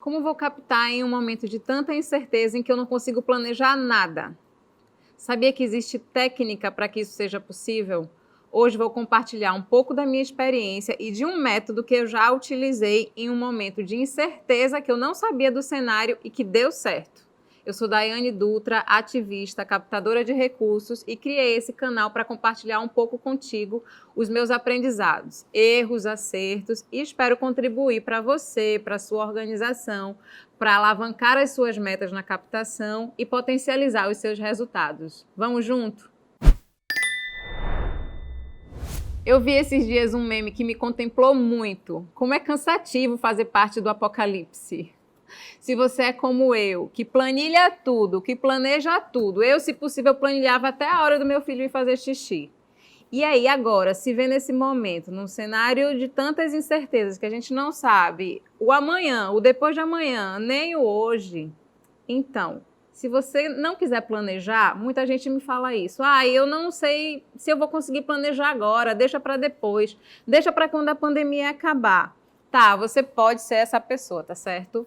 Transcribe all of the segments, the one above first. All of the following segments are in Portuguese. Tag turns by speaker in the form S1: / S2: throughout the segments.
S1: Como vou captar em um momento de tanta incerteza em que eu não consigo planejar nada? Sabia que existe técnica para que isso seja possível? Hoje vou compartilhar um pouco da minha experiência e de um método que eu já utilizei em um momento de incerteza que eu não sabia do cenário e que deu certo. Eu sou Daiane Dutra, ativista, captadora de recursos e criei esse canal para compartilhar um pouco contigo os meus aprendizados, erros, acertos e espero contribuir para você, para a sua organização, para alavancar as suas metas na captação e potencializar os seus resultados. Vamos junto? Eu vi esses dias um meme que me contemplou muito. Como é cansativo fazer parte do apocalipse. Se você é como eu, que planilha tudo, que planeja tudo, eu, se possível, planilhava até a hora do meu filho ir fazer xixi. E aí, agora, se vê nesse momento, num cenário de tantas incertezas que a gente não sabe o amanhã, o depois de amanhã, nem o hoje, então, se você não quiser planejar, muita gente me fala isso. Eu não sei se eu vou conseguir planejar agora, deixa para depois, deixa para quando a pandemia acabar. Tá, você pode ser essa pessoa, tá certo?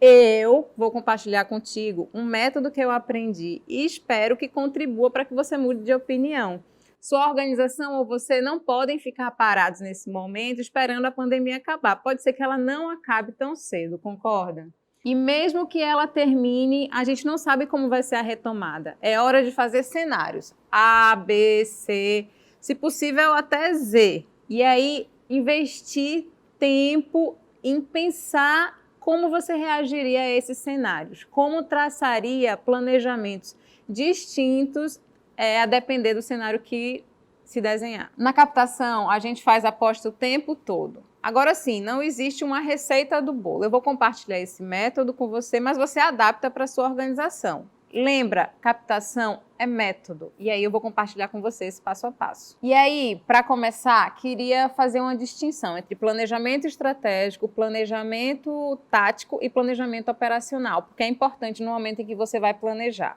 S1: Eu vou compartilhar contigo um método que eu aprendi e espero que contribua para que você mude de opinião. Sua organização ou você não podem ficar parados nesse momento esperando a pandemia acabar. Pode ser que ela não acabe tão cedo, concorda? E mesmo que ela termine, a gente não sabe como vai ser a retomada. É hora de fazer cenários A, B, C, se possível até Z. E aí investir tempo em pensar como você reagiria a esses cenários, como traçaria planejamentos distintos a depender do cenário que se desenhar. Na captação, a gente faz aposta o tempo todo. Agora sim, não existe uma receita do bolo. Eu vou compartilhar esse método com você, mas você adapta para a sua organização. Lembra, captação é método. E aí eu vou compartilhar com você esse passo a passo. E aí, para começar, queria fazer uma distinção entre planejamento estratégico, planejamento tático e planejamento operacional, porque é importante no momento em que você vai planejar.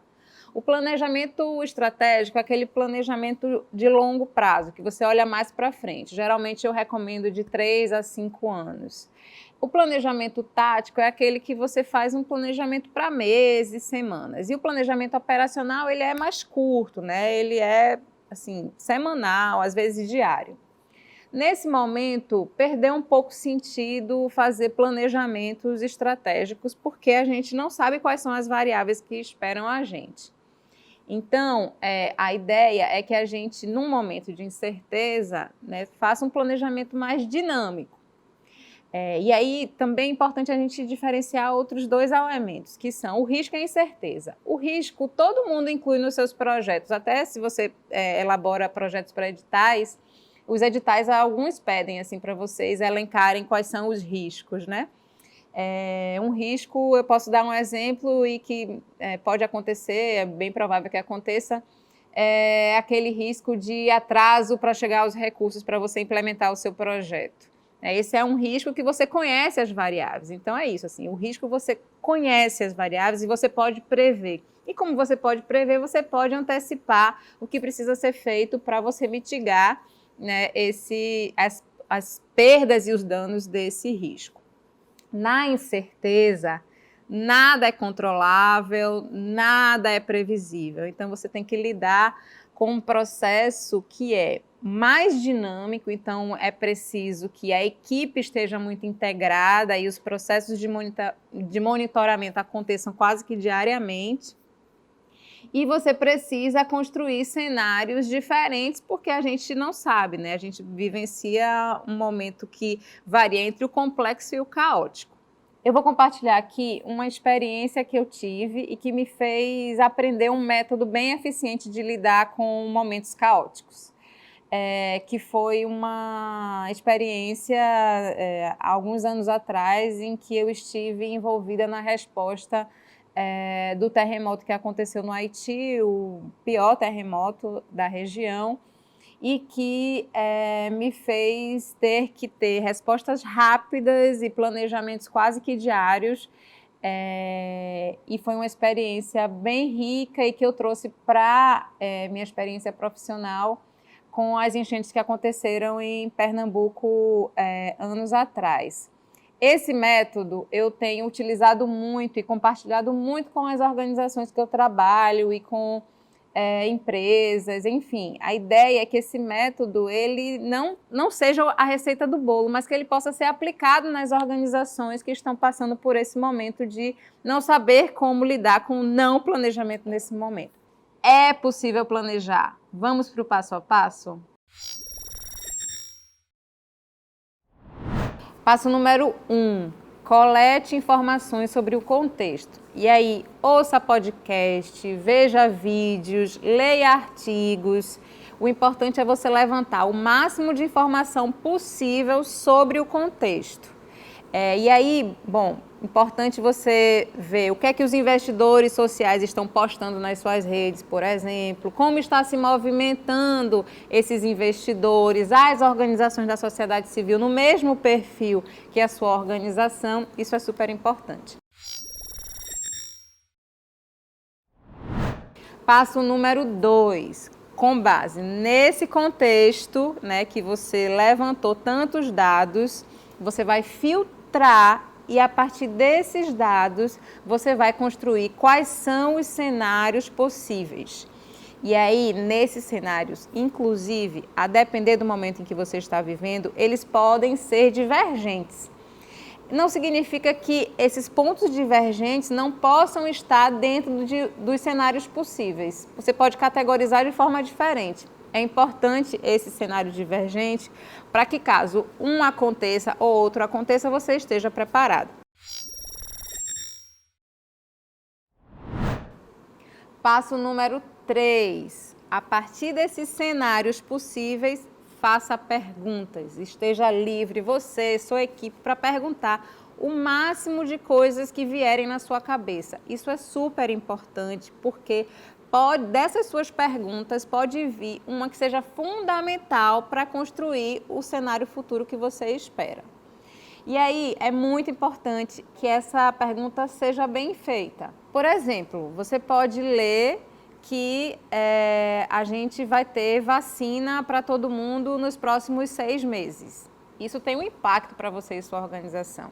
S1: O planejamento estratégico é aquele planejamento de longo prazo, que você olha mais para frente. Geralmente eu recomendo de 3 a 5 anos. O planejamento tático é aquele que você faz um planejamento para meses, semanas. E o planejamento operacional, ele é mais curto, né? Ele é, assim, semanal, às vezes diário. Nesse momento, perdeu um pouco o sentido fazer planejamentos estratégicos, porque a gente não sabe quais são as variáveis que esperam a gente. Então, a ideia é que a gente, num momento de incerteza, né, faça um planejamento mais dinâmico. E aí também é importante a gente diferenciar outros dois elementos, que são o risco e a incerteza. O risco todo mundo inclui nos seus projetos, até se você elabora projetos para editais, os editais alguns pedem assim para vocês elencarem quais são os riscos, né? Um risco, eu posso dar um exemplo e que pode acontecer, é bem provável que aconteça, é aquele risco de atraso para chegar aos recursos para você implementar o seu projeto. Esse é um risco que você conhece as variáveis. Então é isso, assim, o risco você conhece as variáveis e você pode prever. E como você pode prever, você pode antecipar o que precisa ser feito para você mitigar, né, as perdas e os danos desse risco. Na incerteza, nada é controlável, nada é previsível. Então, você tem que lidar com um processo que é mais dinâmico, então é preciso que a equipe esteja muito integrada e os processos de monitoramento aconteçam quase que diariamente. E você precisa construir cenários diferentes, porque a gente não sabe, né? A gente vivencia um momento que varia entre o complexo e o caótico. Eu vou compartilhar aqui uma experiência que eu tive e que me fez aprender um método bem eficiente de lidar com momentos caóticos. Que foi uma experiência há alguns anos atrás em que eu estive envolvida na resposta do terremoto que aconteceu no Haiti, o pior terremoto da região, e que me fez ter que ter respostas rápidas e planejamentos quase que diários. E foi uma experiência bem rica e que eu trouxe para minha experiência profissional com as enchentes que aconteceram em Pernambuco anos atrás. Esse método eu tenho utilizado muito e compartilhado muito com as organizações que eu trabalho e com empresas, enfim. A ideia é que esse método ele não seja a receita do bolo, mas que ele possa ser aplicado nas organizações que estão passando por esse momento de não saber como lidar com o não planejamento nesse momento. É possível planejar. Vamos para o passo a passo? Passo número 1, colete informações sobre o contexto. E aí, ouça podcast, veja vídeos, leia artigos. O importante é você levantar o máximo de informação possível sobre o contexto. E aí, bom, importante você ver o que é que os investidores sociais estão postando nas suas redes, por exemplo, como está se movimentando esses investidores, as organizações da sociedade civil no mesmo perfil que a sua organização, isso é super importante. Passo número 2. Com base nesse contexto, né, que você levantou tantos dados, você vai filtrar e a partir desses dados você vai construir quais são os cenários possíveis. E aí, nesses cenários, inclusive, a depender do momento em que você está vivendo, eles podem ser divergentes. Não significa que esses pontos divergentes não possam estar dentro dos cenários possíveis. Você pode categorizar de forma diferente. É importante esse cenário divergente para que caso um aconteça ou outro aconteça, você esteja preparado. Passo número 3. A partir desses cenários possíveis, faça perguntas. Esteja livre, você, sua equipe, para perguntar o máximo de coisas que vierem na sua cabeça. Isso é super importante porque dessas suas perguntas pode vir uma que seja fundamental para construir o cenário futuro que você espera. E aí é muito importante que essa pergunta seja bem feita. Por exemplo, você pode ler que a gente vai ter vacina para todo mundo nos próximos 6 meses. Isso tem um impacto para você e sua organização.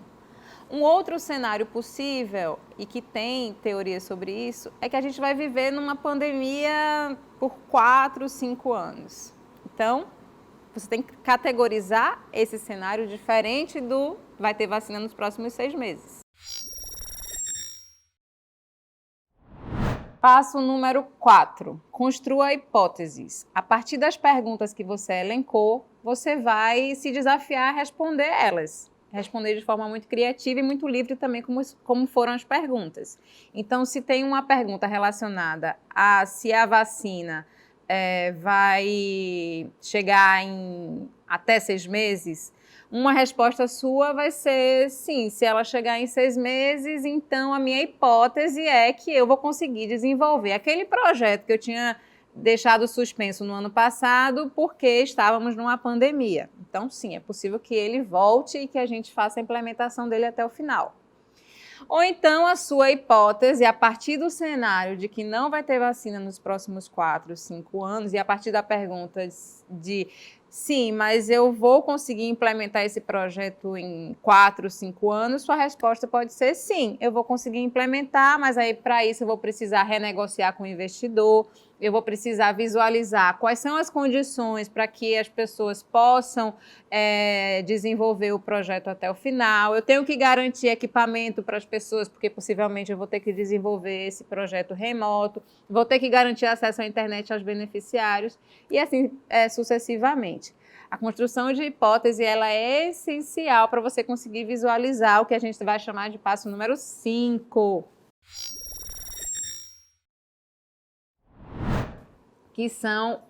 S1: Um outro cenário possível, e que tem teorias sobre isso, é que a gente vai viver numa pandemia por 4, 5 anos. Então, você tem que categorizar esse cenário diferente do vai ter vacina nos próximos 6 meses. Passo número 4, construa hipóteses. A partir das perguntas que você elencou, você vai se desafiar a responder elas. Responder de forma muito criativa e muito livre também, como foram as perguntas. Então, se tem uma pergunta relacionada a se a vacina vai chegar em até 6 meses, uma resposta sua vai ser sim, se ela chegar em 6 meses, então a minha hipótese é que eu vou conseguir desenvolver aquele projeto que eu tinha deixado suspenso no ano passado porque estávamos numa pandemia. Então, sim, é possível que ele volte e que a gente faça a implementação dele até o final. Ou então a sua hipótese, a partir do cenário de que não vai ter vacina nos próximos 4, 5 anos, e a partir da pergunta de sim, mas eu vou conseguir implementar esse projeto em 4, 5 anos, sua resposta pode ser sim, eu vou conseguir implementar, mas aí para isso eu vou precisar renegociar com o investidor, eu vou precisar visualizar quais são as condições para que as pessoas possam desenvolver o projeto até o final. Eu tenho que garantir equipamento para as pessoas, porque possivelmente eu vou ter que desenvolver esse projeto remoto, vou ter que garantir acesso à internet aos beneficiários e assim sucessivamente. A construção de hipótese ela é essencial para você conseguir visualizar o que a gente vai chamar de passo número 5. Que são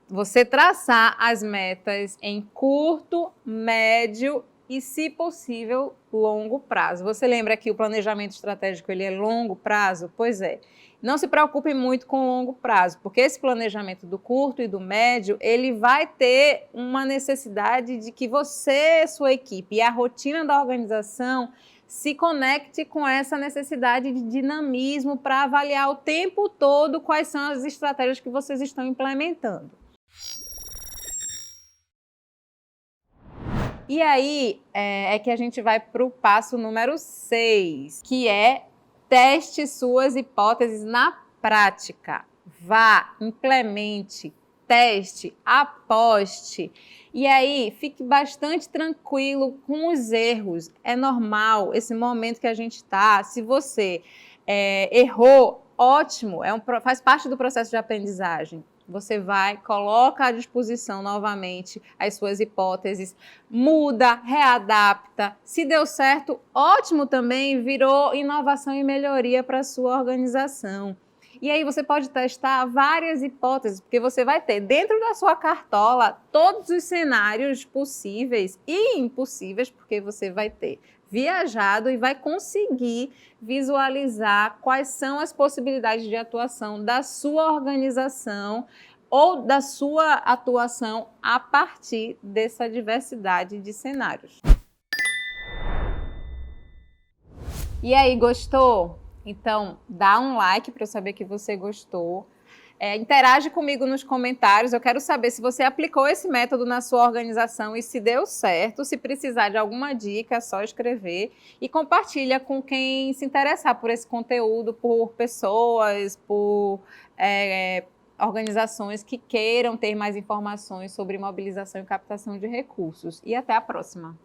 S1: você traçar as metas em curto, médio e, se possível, longo prazo. Você lembra que o planejamento estratégico ele é longo prazo? Pois é. Não se preocupe muito com o longo prazo, porque esse planejamento do curto e do médio, ele vai ter uma necessidade de que você, sua equipe e a rotina da organização se conecte com essa necessidade de dinamismo para avaliar o tempo todo quais são as estratégias que vocês estão implementando. E aí é que a gente vai para o passo número 6, que é teste suas hipóteses na prática. Vá, implemente, teste, aposte. E aí, fique bastante tranquilo com os erros. É normal esse momento que a gente está. Se você errou, ótimo, faz parte do processo de aprendizagem. Você vai, coloca à disposição novamente as suas hipóteses, muda, readapta. Se deu certo, ótimo também, virou inovação e melhoria para a sua organização. E aí você pode testar várias hipóteses, porque você vai ter dentro da sua cartola todos os cenários possíveis e impossíveis, porque você vai ter viajado e vai conseguir visualizar quais são as possibilidades de atuação da sua organização ou da sua atuação a partir dessa diversidade de cenários. E aí, gostou? Então, dá um like para eu saber que você gostou. Interage comigo nos comentários. Eu quero saber se você aplicou esse método na sua organização e se deu certo. Se precisar de alguma dica, é só escrever. E compartilha com quem se interessar por esse conteúdo, por pessoas, por organizações que queiram ter mais informações sobre mobilização e captação de recursos. E até a próxima!